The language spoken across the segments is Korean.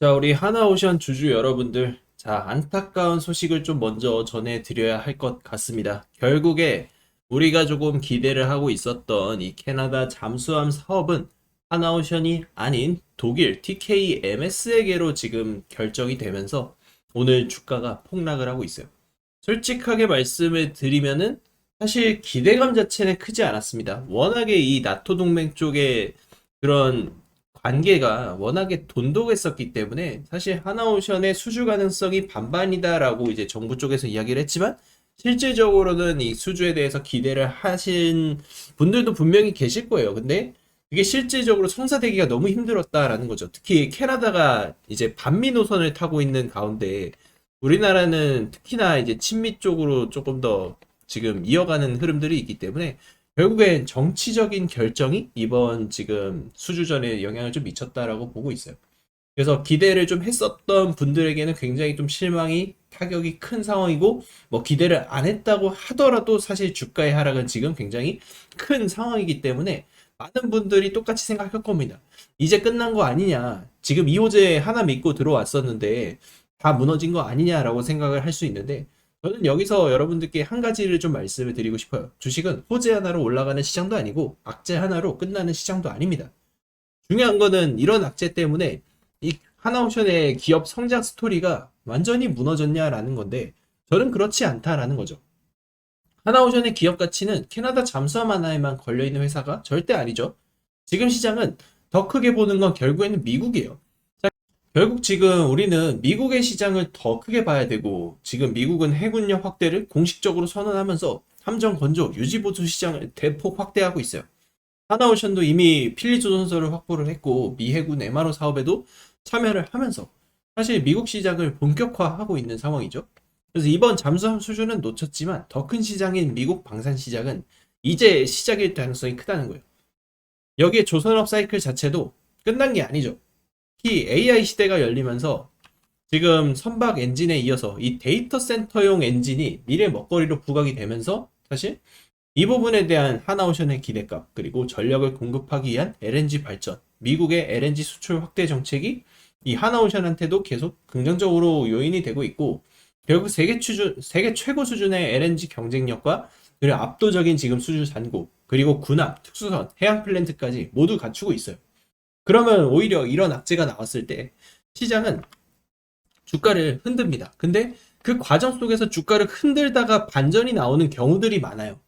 자, 우리 하나오션 주주 여러분들. 자, 안타까운 소식을 좀 먼저 전해드려야 할 것 같습니다. 결국에 우리가 조금 기대를 하고 있었던 이 캐나다 잠수함 사업은 하나오션이 아닌 독일 TKMS에게로 지금 결정이 되면서 오늘 주가가 폭락을 하고 있어요. 솔직하게 말씀을 드리면은 사실 기대감 자체는 크지 않았습니다. 워낙에 이 나토 동맹 쪽에 그런 관계가 워낙에 돈독했었기 때문에 사실 하나오션의 수주 가능성이 반반이다라고 이제 정부 쪽에서 이야기를 했지만 실질적으로는 이 수주에 대해서 기대를 하신 분들도 분명히 계실 거예요. 근데 그게 실질적으로 성사되기가 너무 힘들었다라는 거죠. 특히 캐나다가 이제 반미 노선을 타고 있는 가운데 우리나라는 특히나 이제 친미 쪽으로 조금 더 지금 이어가는 흐름들이 있기 때문에 결국엔 정치적인 결정이 이번 지금 수주전에 영향을 좀 미쳤다라고 보고 있어요. 그래서 기대를 좀 했었던 분들에게는 굉장히 좀 실망이 타격이 큰 상황이고 뭐 기대를 안 했다고 하더라도 사실 주가의 하락은 지금 굉장히 큰 상황이기 때문에 많은 분들이 똑같이 생각할 겁니다. 이제 끝난 거 아니냐. 지금 이호재 하나 믿고 들어왔었는데 다 무너진 거 아니냐라고 생각을 할 수 있는데 저는 여기서 여러분들께 한 가지를 좀 말씀을 드리고 싶어요. 주식은 호재 하나로 올라가는 시장도 아니고 악재 하나로 끝나는 시장도 아닙니다. 중요한 거는 이런 악재 때문에 이 하나옵션의 기업 성장 스토리가 완전히 무너졌냐라는 건데 저는 그렇지 않다라는 거죠. 하나오션의 기업 가치는 캐나다 잠수함 하나에만 걸려있는 회사가 절대 아니죠. 지금 시장은 더 크게 보는 건 결국에는 미국이에요. 자, 결국 지금 우리는 미국의 시장을 더 크게 봐야 되고 지금 미국은 해군력 확대를 공식적으로 선언하면서 함정 건조 유지보수 시장을 대폭 확대하고 있어요. 하나오션도 이미 필리 조선소를 확보를 했고 미 해군 MRO 사업에도 참여를 하면서 사실 미국 시장을 본격화하고 있는 상황이죠. 그래서 이번 잠수함 수주는 놓쳤지만 더 큰 시장인 미국 방산 시장은 이제 시작일 가능성이 크다는 거예요. 여기에 조선업 사이클 자체도 끝난 게 아니죠. 특히 AI 시대가 열리면서 지금 선박 엔진에 이어서 이 데이터 센터용 엔진이 미래 먹거리로 부각이 되면서 사실 이 부분에 대한 하나오션의 기대값, 그리고 전력을 공급하기 위한 LNG 발전, 미국의 LNG 수출 확대 정책이 이 하나오션한테도 계속 긍정적으로 요인이 되고 있고, 결국 세계 최고 수준의 LNG 경쟁력과 그리고 압도적인 지금 수주 잔고, 그리고 군함, 특수선, 해양 플랜트까지 모두 갖추고 있어요. 그러면 오히려 이런 악재가 나왔을 때 시장은 주가를 흔듭니다. 근데 그 과정 속에서 주가를 흔들다가 반전이 나오는 경우들이 많아요.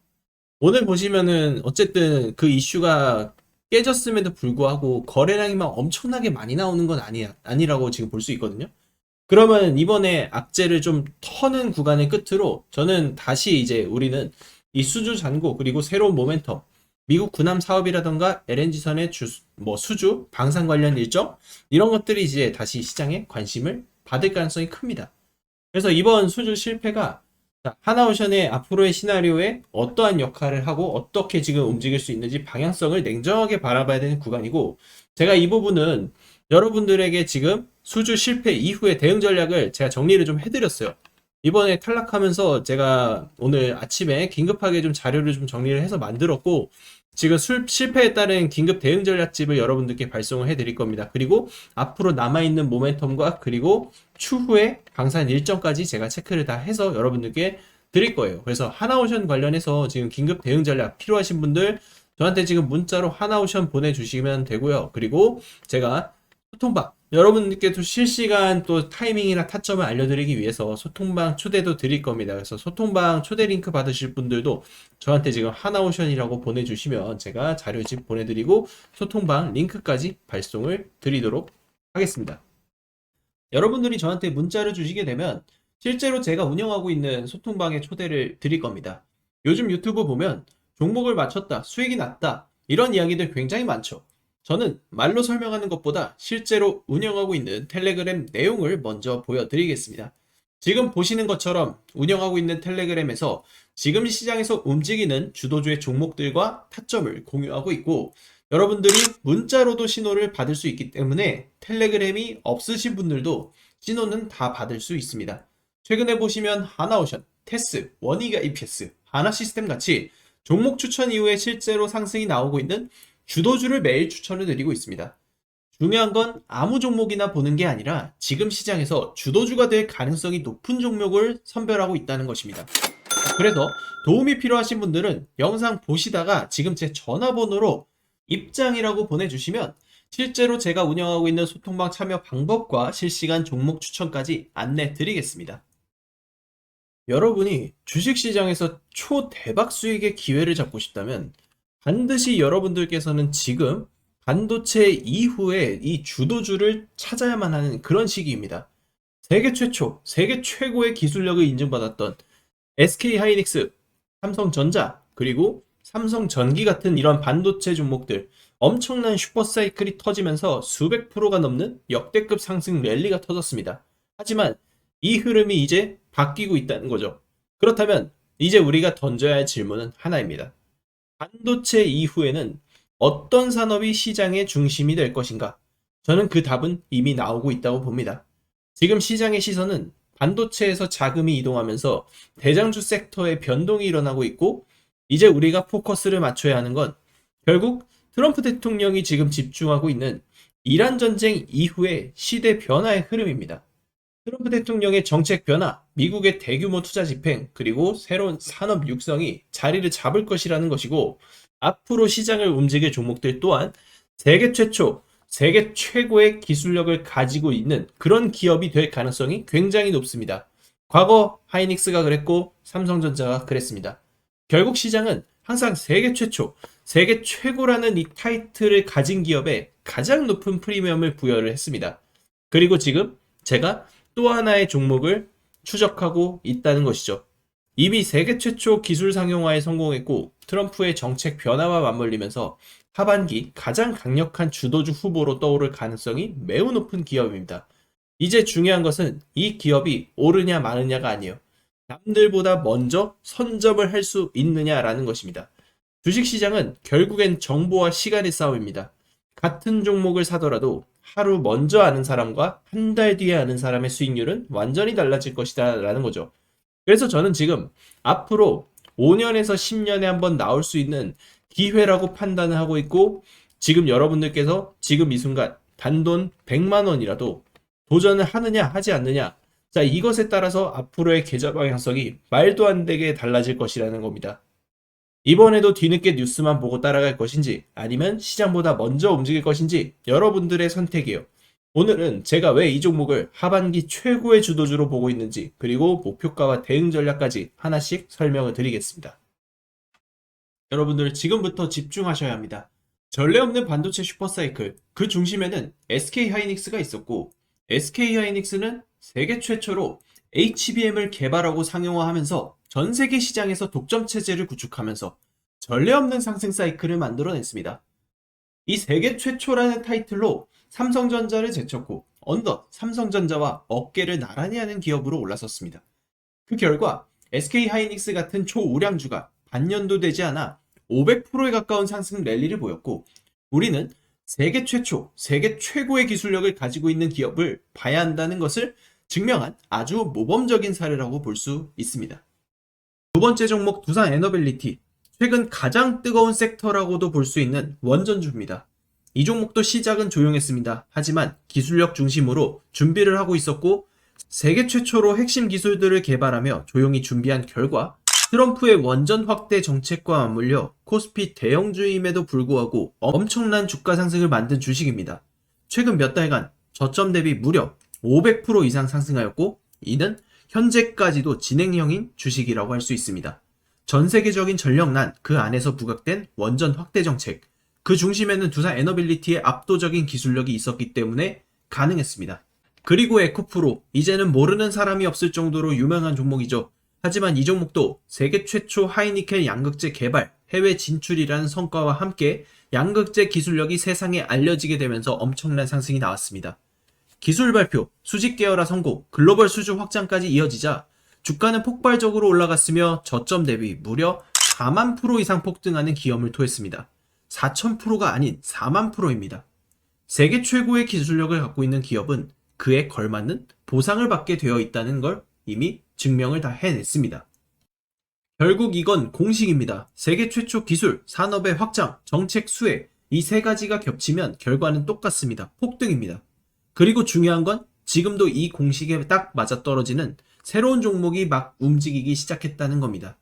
오늘 보시면은 어쨌든 그 이슈가 깨졌음에도 불구하고 거래량이 막 엄청나게 많이 나오는 건 아니라고 지금 볼 수 있거든요. 그러면 이번에 악재를 좀 터는 구간의 끝으로 저는 다시 이제 우리는 이 수주 잔고 그리고 새로운 모멘텀 미국 군함 사업이라던가 LNG선의 뭐 수주 방산 관련 일정 이런 것들이 이제 다시 시장에 관심을 받을 가능성이 큽니다. 그래서 이번 수주 실패가 하나오션의 앞으로의 시나리오에 어떠한 역할을 하고 어떻게 지금 움직일 수 있는지 방향성을 냉정하게 바라봐야 되는 구간이고 제가 이 부분은 여러분들에게 지금 수주 실패 이후의 대응 전략을 제가 정리를 좀 해드렸어요. 이번에 탈락하면서 제가 오늘 아침에 긴급하게 좀 자료를 좀 정리를 해서 만들었고 지금 실패에 따른 긴급 대응 전략집을 여러분들께 발송을 해드릴 겁니다. 그리고 앞으로 남아있는 모멘텀과 그리고 추후에 방산 일정까지 제가 체크를 다 해서 여러분들께 드릴 거예요. 그래서 하나오션 관련해서 지금 긴급 대응 전략 필요하신 분들 저한테 지금 문자로 하나오션 보내주시면 되고요. 그리고 제가 소통방 여러분들께도 실시간 또 타이밍이나 타점을 알려드리기 위해서 소통방 초대도 드릴 겁니다. 그래서 소통방 초대 링크 받으실 분들도 저한테 지금 하나오션이라고 보내주시면 제가 자료집 보내드리고 소통방 링크까지 발송을 드리도록 하겠습니다. 여러분들이 저한테 문자를 주시게 되면 실제로 제가 운영하고 있는 소통방에 초대를 드릴 겁니다. 요즘 유튜브 보면 종목을 맞췄다, 수익이 났다, 이런 이야기들 굉장히 많죠. 저는 말로 설명하는 것보다 실제로 운영하고 있는 텔레그램 내용을 먼저 보여드리겠습니다. 지금 보시는 것처럼 운영하고 있는 텔레그램에서 지금 시장에서 움직이는 주도주의 종목들과 타점을 공유하고 있고 여러분들이 문자로도 신호를 받을 수 있기 때문에 텔레그램이 없으신 분들도 신호는 다 받을 수 있습니다. 최근에 보시면 하나오션, 테스, 원희가 EPS, 하나시스템 같이 종목 추천 이후에 실제로 상승이 나오고 있는 주도주를 매일 추천을 드리고 있습니다. 중요한 건 아무 종목이나 보는 게 아니라 지금 시장에서 주도주가 될 가능성이 높은 종목을 선별하고 있다는 것입니다. 그래서 도움이 필요하신 분들은 영상 보시다가 지금 제 전화번호로 입장이라고 보내주시면 실제로 제가 운영하고 있는 소통방 참여 방법과 실시간 종목 추천까지 안내 드리겠습니다. 여러분이 주식시장에서 초대박 수익의 기회를 잡고 싶다면 반드시 여러분들께서는 지금 반도체 이후에 이 주도주를 찾아야만 하는 그런 시기입니다. 세계 최초, 세계 최고의 기술력을 인증받았던 SK하이닉스, 삼성전자, 그리고 삼성전기 같은 이런 반도체 종목들 엄청난 슈퍼사이클이 터지면서 수백 프로가 넘는 역대급 상승 랠리가 터졌습니다. 하지만 이 흐름이 이제 바뀌고 있다는 거죠. 그렇다면 이제 우리가 던져야 할 질문은 하나입니다. 반도체 이후에는 어떤 산업이 시장의 중심이 될 것인가? 저는 그 답은 이미 나오고 있다고 봅니다. 지금 시장의 시선은 반도체에서 자금이 이동하면서 대장주 섹터의 변동이 일어나고 있고, 이제 우리가 포커스를 맞춰야 하는 건 결국 트럼프 대통령이 지금 집중하고 있는 이란 전쟁 이후의 시대 변화의 흐름입니다. 트럼프 대통령의 정책 변화, 미국의 대규모 투자 집행, 그리고 새로운 산업 육성이 자리를 잡을 것이라는 것이고, 앞으로 시장을 움직일 종목들 또한 세계 최초, 세계 최고의 기술력을 가지고 있는 그런 기업이 될 가능성이 굉장히 높습니다. 과거 하이닉스가 그랬고 삼성전자가 그랬습니다. 결국 시장은 항상 세계 최초, 세계 최고라는 이 타이틀을 가진 기업에 가장 높은 프리미엄을 부여를 했습니다. 그리고 지금 제가 또 하나의 종목을 추적하고 있다는 것이죠. 이미 세계 최초 기술 상용화에 성공했고 트럼프의 정책 변화와 맞물리면서 하반기 가장 강력한 주도주 후보로 떠오를 가능성이 매우 높은 기업입니다. 이제 중요한 것은 이 기업이 오르냐 마느냐가 아니에요. 남들보다 먼저 선점을 할 수 있느냐라는 것입니다. 주식시장은 결국엔 정보와 시간의 싸움입니다. 같은 종목을 사더라도 하루 먼저 아는 사람과 한 달 뒤에 아는 사람의 수익률은 완전히 달라질 것이다 라는 거죠. 그래서 저는 지금 앞으로 5년에서 10년에 한번 나올 수 있는 기회라고 판단을 하고 있고, 지금 여러분들께서 지금 이 순간 단돈 100만 원이라도 도전을 하느냐 하지 않느냐, 자, 이것에 따라서 앞으로의 계좌 방향성이 말도 안 되게 달라질 것이라는 겁니다. 이번에도 뒤늦게 뉴스만 보고 따라갈 것인지 아니면 시장보다 먼저 움직일 것인지 여러분들의 선택이에요. 오늘은 제가 왜 이 종목을 하반기 최고의 주도주로 보고 있는지, 그리고 목표가와 대응 전략까지 하나씩 설명을 드리겠습니다. 여러분들 지금부터 집중하셔야 합니다. 전례 없는 반도체 슈퍼사이클, 그 중심에는 SK하이닉스가 있었고, SK하이닉스는 세계 최초로 HBM을 개발하고 상용화하면서 전 세계 시장에서 독점 체제를 구축하면서 전례 없는 상승 사이클을 만들어냈습니다. 이 세계 최초라는 타이틀로 삼성전자를 제쳤고 어느덧 삼성전자와 어깨를 나란히 하는 기업으로 올라섰습니다. 그 결과 SK하이닉스 같은 초우량주가 반년도 되지 않아 500%에 가까운 상승 랠리를 보였고, 우리는 세계 최초, 세계 최고의 기술력을 가지고 있는 기업을 봐야 한다는 것을 증명한 아주 모범적인 사례라고 볼 수 있습니다. 두 번째 종목 두산 에너빌리티, 최근 가장 뜨거운 섹터라고도 볼 수 있는 원전주입니다. 이 종목도 시작은 조용했습니다. 하지만 기술력 중심으로 준비를 하고 있었고, 세계 최초로 핵심 기술들을 개발하며 조용히 준비한 결과 트럼프의 원전 확대 정책과 맞물려 코스피 대형주임에도 불구하고 엄청난 주가 상승을 만든 주식입니다. 최근 몇 달간 저점 대비 무려 500% 이상 상승하였고, 이는 현재까지도 진행형인 주식이라고 할 수 있습니다. 전 세계적인 전력난, 그 안에서 부각된 원전 확대 정책, 그 중심에는 두산 에너빌리티의 압도적인 기술력이 있었기 때문에 가능했습니다. 그리고 에코프로, 이제는 모르는 사람이 없을 정도로 유명한 종목이죠. 하지만 이 종목도 세계 최초 하이니켈 양극재 개발, 해외 진출이라는 성과와 함께 양극재 기술력이 세상에 알려지게 되면서 엄청난 상승이 나왔습니다. 기술 발표, 수직 계열화 성공, 글로벌 수주 확장까지 이어지자 주가는 폭발적으로 올라갔으며 저점 대비 무려 4만 프로 이상 폭등하는 기염을 토했습니다. 4,000%가 아닌 4만 프로입니다. 세계 최고의 기술력을 갖고 있는 기업은 그에 걸맞는 보상을 받게 되어 있다는 걸 이미 증명을 다 해냈습니다. 결국 이건 공식입니다. 세계 최초 기술, 산업의 확장, 정책 수혜, 이 세 가지가 겹치면 결과는 똑같습니다. 폭등입니다. 그리고 중요한 건 지금도 이 공식에 딱 맞아떨어지는 새로운 종목이 막 움직이기 시작했다는 겁니다.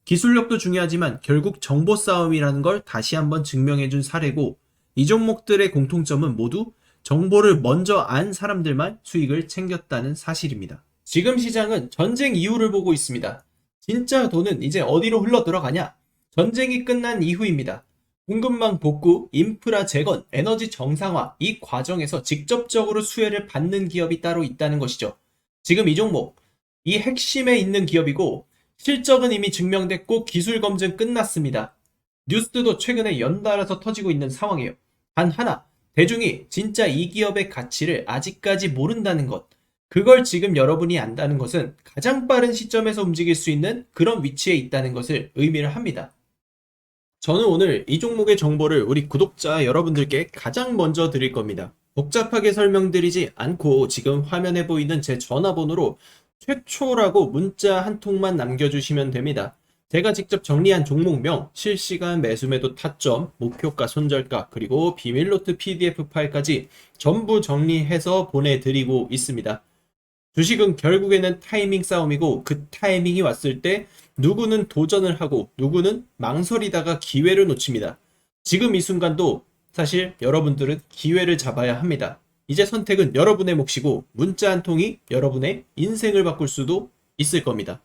기술력도 중요하지만 결국 정보 싸움이라는 걸 다시 한번 증명해준 사례고, 이 종목들의 공통점은 모두 정보를 먼저 안 사람들만 수익을 챙겼다는 사실입니다. 지금 시장은 전쟁 이후를 보고 있습니다. 진짜 돈은 이제 어디로 흘러 들어가냐? 전쟁이 끝난 이후입니다. 공급망 복구, 인프라 재건, 에너지 정상화, 이 과정에서 직접적으로 수혜를 받는 기업이 따로 있다는 것이죠. 지금 이 종목, 이 핵심에 있는 기업이고, 실적은 이미 증명됐고 기술 검증 끝났습니다. 뉴스도 최근에 연달아서 터지고 있는 상황이에요. 단 하나, 대중이 진짜 이 기업의 가치를 아직까지 모른다는 것. 그걸 지금 여러분이 안다는 것은 가장 빠른 시점에서 움직일 수 있는 그런 위치에 있다는 것을 의미를 합니다. 저는 오늘 이 종목의 정보를 우리 구독자 여러분들께 가장 먼저 드릴 겁니다. 복잡하게 설명드리지 않고 지금 화면에 보이는 제 전화번호로 최초라고 문자 한 통만 남겨주시면 됩니다. 제가 직접 정리한 종목명, 실시간 매수매도 타점, 목표가 손절가, 그리고 비밀노트 PDF 파일까지 전부 정리해서 보내드리고 있습니다. 주식은 결국에는 타이밍 싸움이고, 그 타이밍이 왔을 때 누구는 도전을 하고 누구는 망설이다가 기회를 놓칩니다. 지금 이 순간도 사실 여러분들은 기회를 잡아야 합니다. 이제 선택은 여러분의 몫이고 문자 한 통이 여러분의 인생을 바꿀 수도 있을 겁니다.